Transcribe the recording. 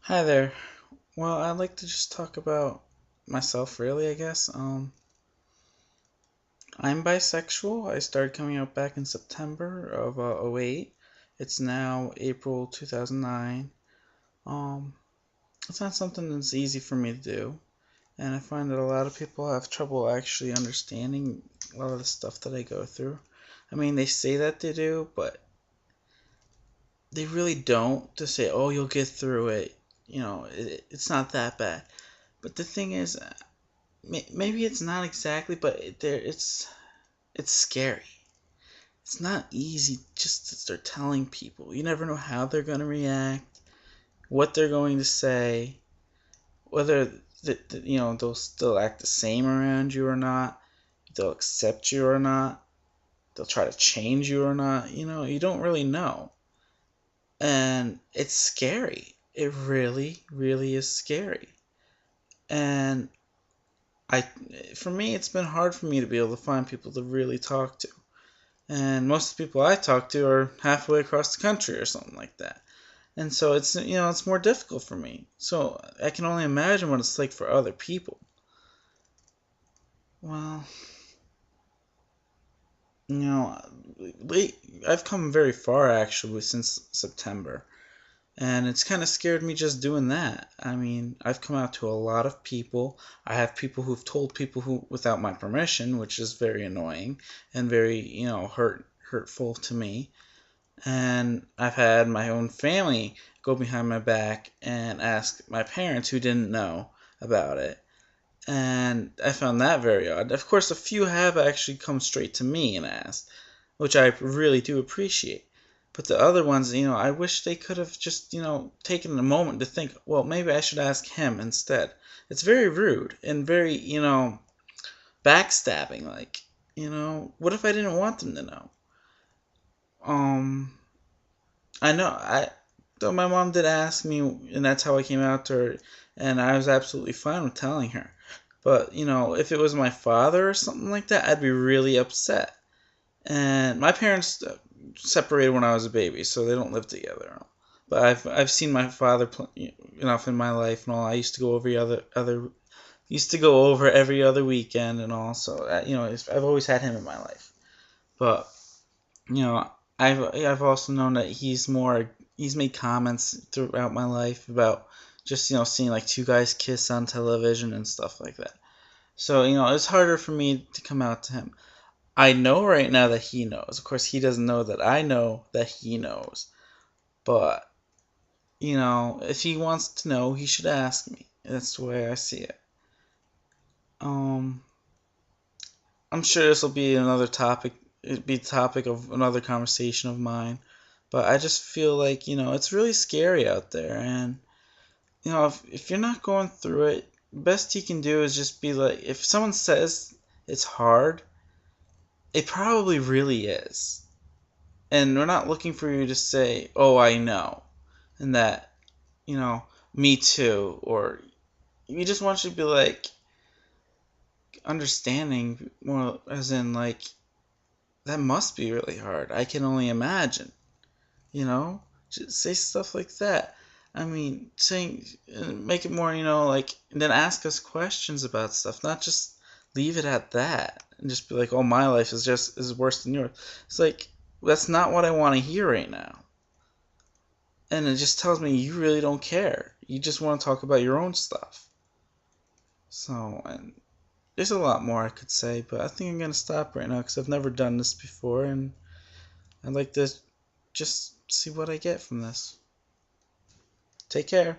Hi there. Well, I'd like to just talk about myself, really, I guess. I'm bisexual. I started coming out back in September of '08. It's now April 2009. Um, it's not something that's easy for me to do, and I find that a lot of people have trouble actually understanding a lot of the stuff that I go through. I mean, they say that they do, but they really don't. To say, oh, you'll get through it. It's not that bad. But the thing is, maybe it's not exactly, but it's scary. It's not easy just to start telling people. You never know how they're going to react, what they're going to say, whether they'll still act the same around you or not, they'll accept you or not, they'll try to change you or not. You don't really know, and it's scary. It really, really is scary. And I, for me, it's been hard for me to be able to find people to really talk to. And most of the people I talk to are halfway across the country or something like that. And so it's more difficult for me. So I can only imagine what it's like for other people. Well, you know, late, I've come very far actually since September. And it's kind of scared me just doing that. I mean, I've come out to a lot of people. I have people who've told people who without my permission, which is very annoying and very, hurtful to me. And I've had my own family go behind my back and ask my parents who didn't know about it. And I found that very odd. Of course, a few have actually come straight to me and asked, which I really do appreciate. But the other ones, I wish they could have just, taken a moment to think, well, maybe I should ask him instead. It's very rude and very, backstabbing. Like, what if I didn't want them to know? Um, I know. Though my mom did ask me, and that's how I came out to her, and I was absolutely fine with telling her. But if it was my father or something like that, I'd be really upset. And my parents separated when I was a baby, so they don't live together. But I've seen my father enough in my life and all. I used to go over every other weekend and all. So I've always had him in my life. But you know, I've also known that he's made comments throughout my life about just seeing like two guys kiss on television and stuff like that. So it's harder for me to come out to him. I know right now that he knows. Of course, he doesn't know that I know that he knows. But if he wants to know, he should ask me. That's the way I see it. Um, I'm sure this will be another topic. It'd be the topic of another conversation of mine. But I just feel like, it's really scary out there. And, if you're not going through it, best you can do is just be like, if someone says it's hard, it probably really is. And we're not looking for you to say, oh, I know. And that, you know, me too. Or we just want you to be like, understanding, more as in, like, that must be really hard. I can only imagine. Just say stuff like that. I mean, saying make it more, like, and then ask us questions about stuff, not just leave it at that and just be like, "Oh, my life is worse than yours." It's like that's not what I want to hear right now, and it just tells me you really don't care. You just want to talk about your own stuff. So, and there's a lot more I could say, but I think I'm gonna stop right now because I've never done this before, and I'd like to just see what I get from this. Take care.